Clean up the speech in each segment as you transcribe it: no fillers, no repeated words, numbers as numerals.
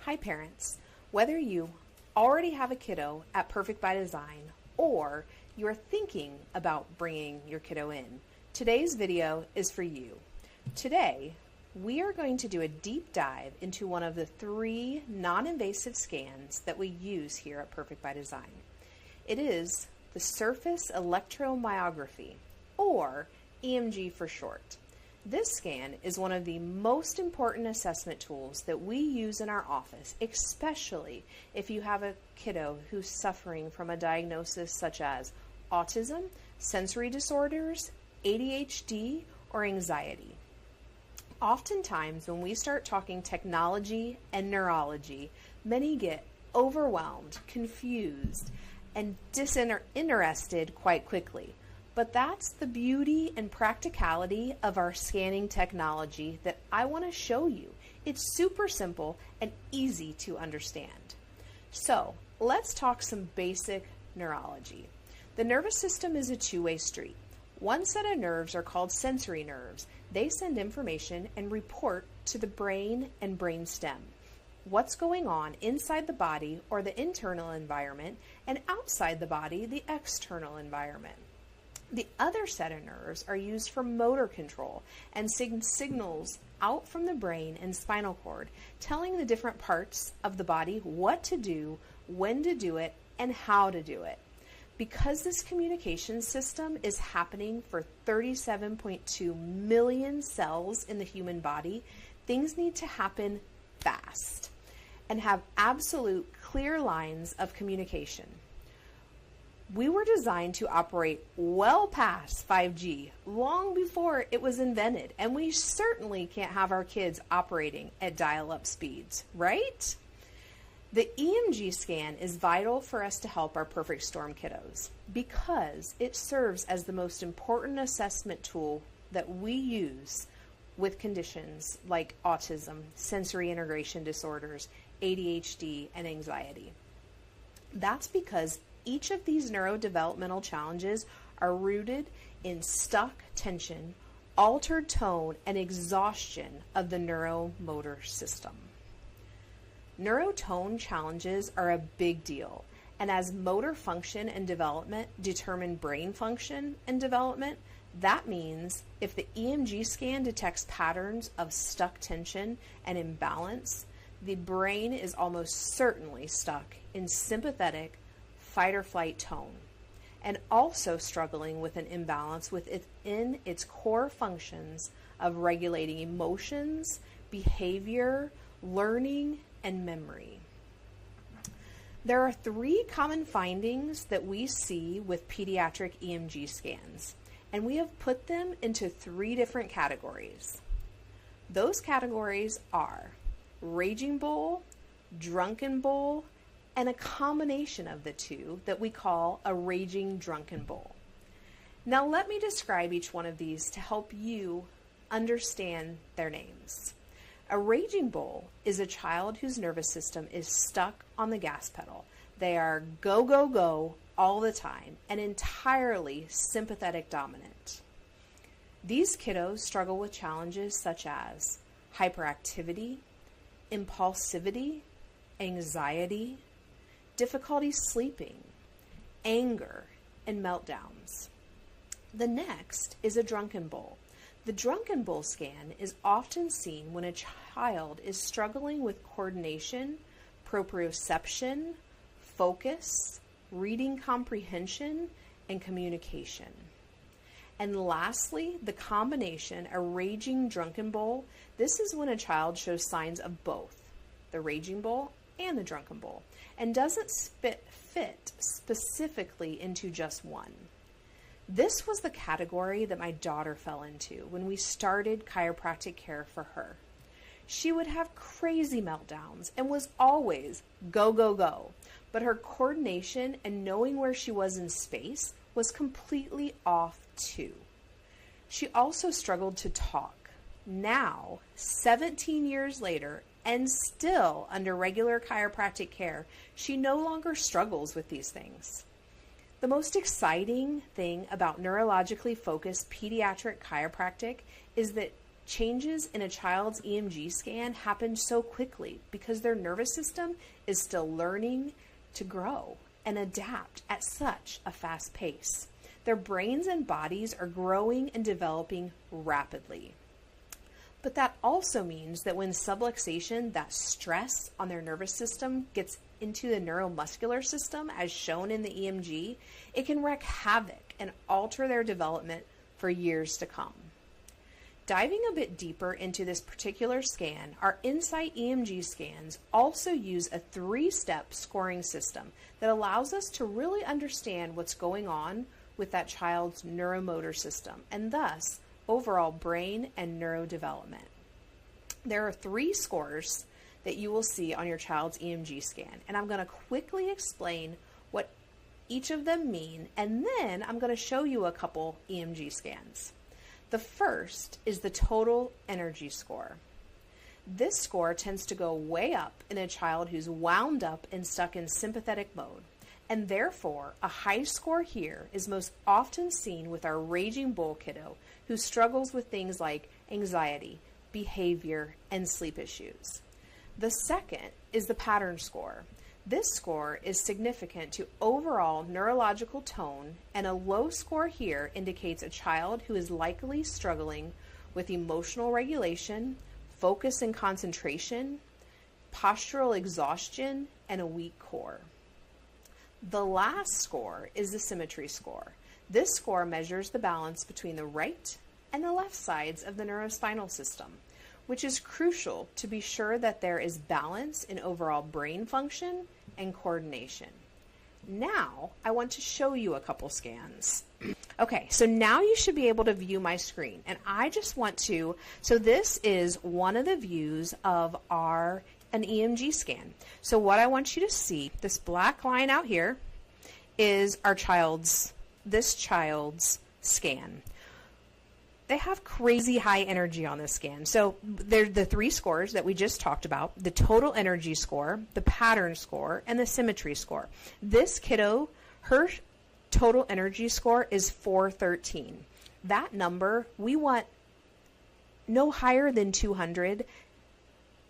Hi parents, whether you already have a kiddo at Perfect by Design or you're thinking about bringing your kiddo in, today's video is for you. Today, we are going to do a deep dive into one of the 3 non-invasive scans that we use here at Perfect by Design. It is the surface electromyography, or EMG for short. This scan is one of the most important assessment tools that we use in our office, especially if you have a kiddo who's suffering from a diagnosis such as autism, sensory disorders, ADHD, or anxiety. Oftentimes, when we start talking technology and neurology, many get overwhelmed, confused, and disinterested quite quickly. But that's the beauty and practicality of our scanning technology that I want to show you. It's super simple and easy to understand. So let's talk some basic neurology. The nervous system is a two-way street. One set of nerves are called sensory nerves. They send information and report to the brain and brainstem. What's going on inside the body or the internal environment, and outside the body, the external environment. The other set of nerves are used for motor control and signals out from the brain and spinal cord, telling the different parts of the body what to do, when to do it, and how to do it. Because this communication system is happening for 37.2 million cells in the human body, things need to happen fast and have absolute clear lines of communication. We were designed to operate well past 5G, long before it was invented, and we certainly can't have our kids operating at dial-up speeds, right? The EMG scan is vital for us to help our perfect storm kiddos because it serves as the most important assessment tool that we use with conditions like autism, sensory integration disorders, ADHD, and anxiety. That's because each of these neurodevelopmental challenges are rooted in stuck tension, altered tone, and exhaustion of the neuromotor system. Neurotone challenges are a big deal, and as motor function and development determine brain function and development, that means if the EMG scan detects patterns of stuck tension and imbalance, the brain is almost certainly stuck in sympathetic fight or flight tone, and also struggling with an imbalance within its core functions of regulating emotions, behavior, learning, and memory. There are 3 common findings that we see with pediatric EMG scans, and we have put them into 3 different categories. Those categories are raging bull, drunken bull, and a combination of the 2 that we call a raging drunken bull. Now let me describe each one of these to help you understand their names. A raging bull is a child whose nervous system is stuck on the gas pedal. They are go, go, go all the time and entirely sympathetic dominant. These kiddos struggle with challenges such as hyperactivity, impulsivity, anxiety, difficulty sleeping, anger, and meltdowns. The next is a drunken bull. The drunken bull scan is often seen when a child is struggling with coordination, proprioception, focus, reading comprehension, and communication. And lastly, the combination, a raging drunken bull. This is when a child shows signs of both the raging bull and the drunken bull, and doesn't fit specifically into just one. This was the category that my daughter fell into when we started chiropractic care for her. She would have crazy meltdowns and was always go, go, go, but her coordination and knowing where she was in space was completely off too. She also struggled to talk. Now, 17 years later, and still under regular chiropractic care, she no longer struggles with these things. The most exciting thing about neurologically focused pediatric chiropractic is that changes in a child's EMG scan happen so quickly because their nervous system is still learning to grow and adapt at such a fast pace. Their brains and bodies are growing and developing rapidly. But that also means that when subluxation, that stress on their nervous system, gets into the neuromuscular system, as shown in the EMG, it can wreak havoc and alter their development for years to come. Diving a bit deeper into this particular scan, our Insight EMG scans also use a 3-step scoring system that allows us to really understand what's going on with that child's neuromotor system and thus overall brain and neurodevelopment. There are 3 scores that you will see on your child's EMG scan, and I'm going to quickly explain what each of them mean, and then I'm going to show you a couple EMG scans. The first is the total energy score. This score tends to go way up in a child who's wound up and stuck in sympathetic mode, and therefore a high score here is most often seen with our raging bull kiddo who struggles with things like anxiety, behavior, and sleep issues. The second is the pattern score. This score is significant to overall neurological tone, and a low score here indicates a child who is likely struggling with emotional regulation, focus and concentration, postural exhaustion, and a weak core. The last score is the symmetry score. This score measures the balance between the right and the left sides of the neurospinal system, which is crucial to be sure that there is balance in overall brain function and coordination. Now, I want to show you a couple scans. Okay, so now you should be able to view my screen, and I just want to, so this is one of the views of an EMG scan. So what I want you to see, this black line out here is this child's scan. They have crazy high energy on this scan. So they're the 3 scores that we just talked about: the total energy score, the pattern score, and the symmetry score. This kiddo, her total energy score is 413. That number, we want no higher than 200.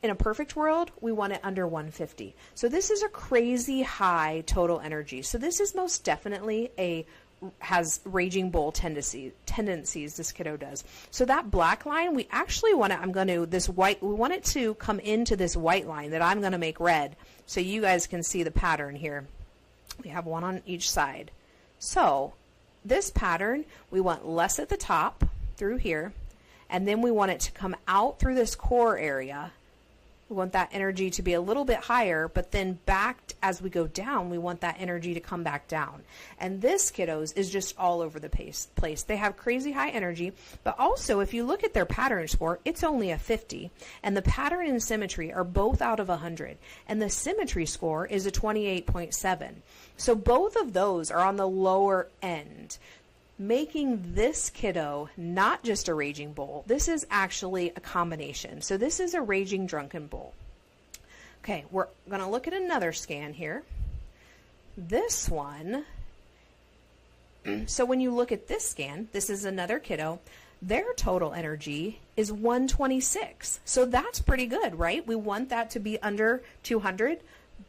In a perfect world, we want it under 150. So this is a crazy high total energy. So this is most definitely has raging bull tendencies, this kiddo does. So that black line, we actually want it, we want it to come into this white line that I'm going to make red so you guys can see the pattern here. We have one on each side. So this pattern, we want less at the top through here, and then we want it to come out through this core area. We want that energy to be a little bit higher, but then back as we go down, we want that energy to come back down. And this kiddos is just all over the place. They have crazy high energy, but also if you look at their pattern score, it's only a 50. And the pattern and symmetry are both out of 100. And the symmetry score is a 28.7. So both of those are on the lower end, making this kiddo not just a raging bull. This is actually a combination. So this is a raging drunken bull. Okay, we're going to look at another scan here. This one, so when you look at this scan, this is another kiddo. Their total energy is 126. So that's pretty good, right? We want that to be under 200.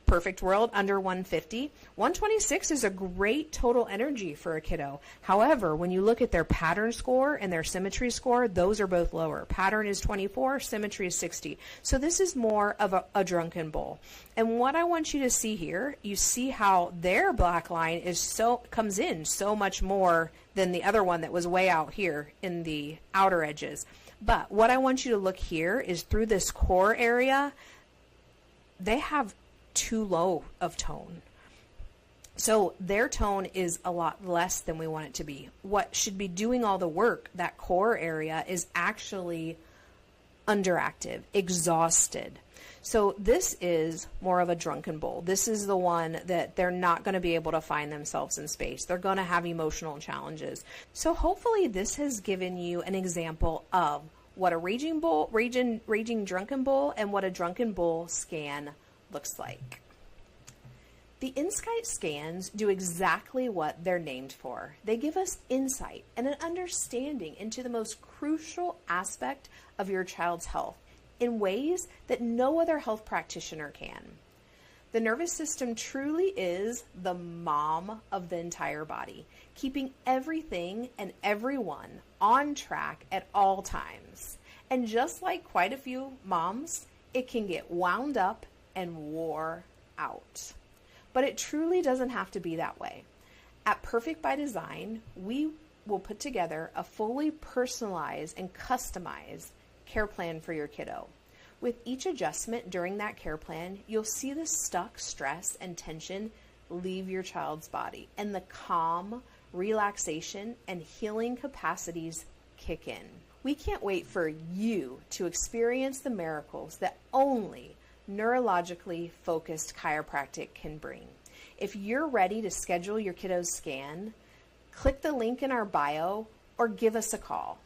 Perfect world, under 150. 126 is a great total energy for a kiddo. However, when you look at their pattern score and their symmetry score, those are both lower. Pattern is 24, symmetry is 60. So this is more of a drunken bull. And what I want you to see here, you see how their black line comes in so much more than the other one that was way out here in the outer edges. But what I want you to look here is through this core area, they have too low of tone. So their tone is a lot less than we want it to be. What should be doing all the work, that core area, is actually underactive, exhausted. So this is more of a drunken bull. This is the one that they're not going to be able to find themselves in space. They're going to have emotional challenges. So hopefully this has given you an example of what a raging drunken bull and what a drunken bull scan looks like. The Insight scans do exactly what they're named for. They give us insight and an understanding into the most crucial aspect of your child's health in ways that no other health practitioner can. The nervous system truly is the mom of the entire body, keeping everything and everyone on track at all times. And just like quite a few moms, it can get wound up and wore out. But it truly doesn't have to be that way. At Perfect by Design, we will put together a fully personalized and customized care plan for your kiddo. With each adjustment during that care plan, you'll see the stuck stress and tension leave your child's body, and the calm, relaxation, and healing capacities kick in. We can't wait for you to experience the miracles that only neurologically focused chiropractic can bring. If you're ready to schedule your kiddo's scan, click the link in our bio or give us a call.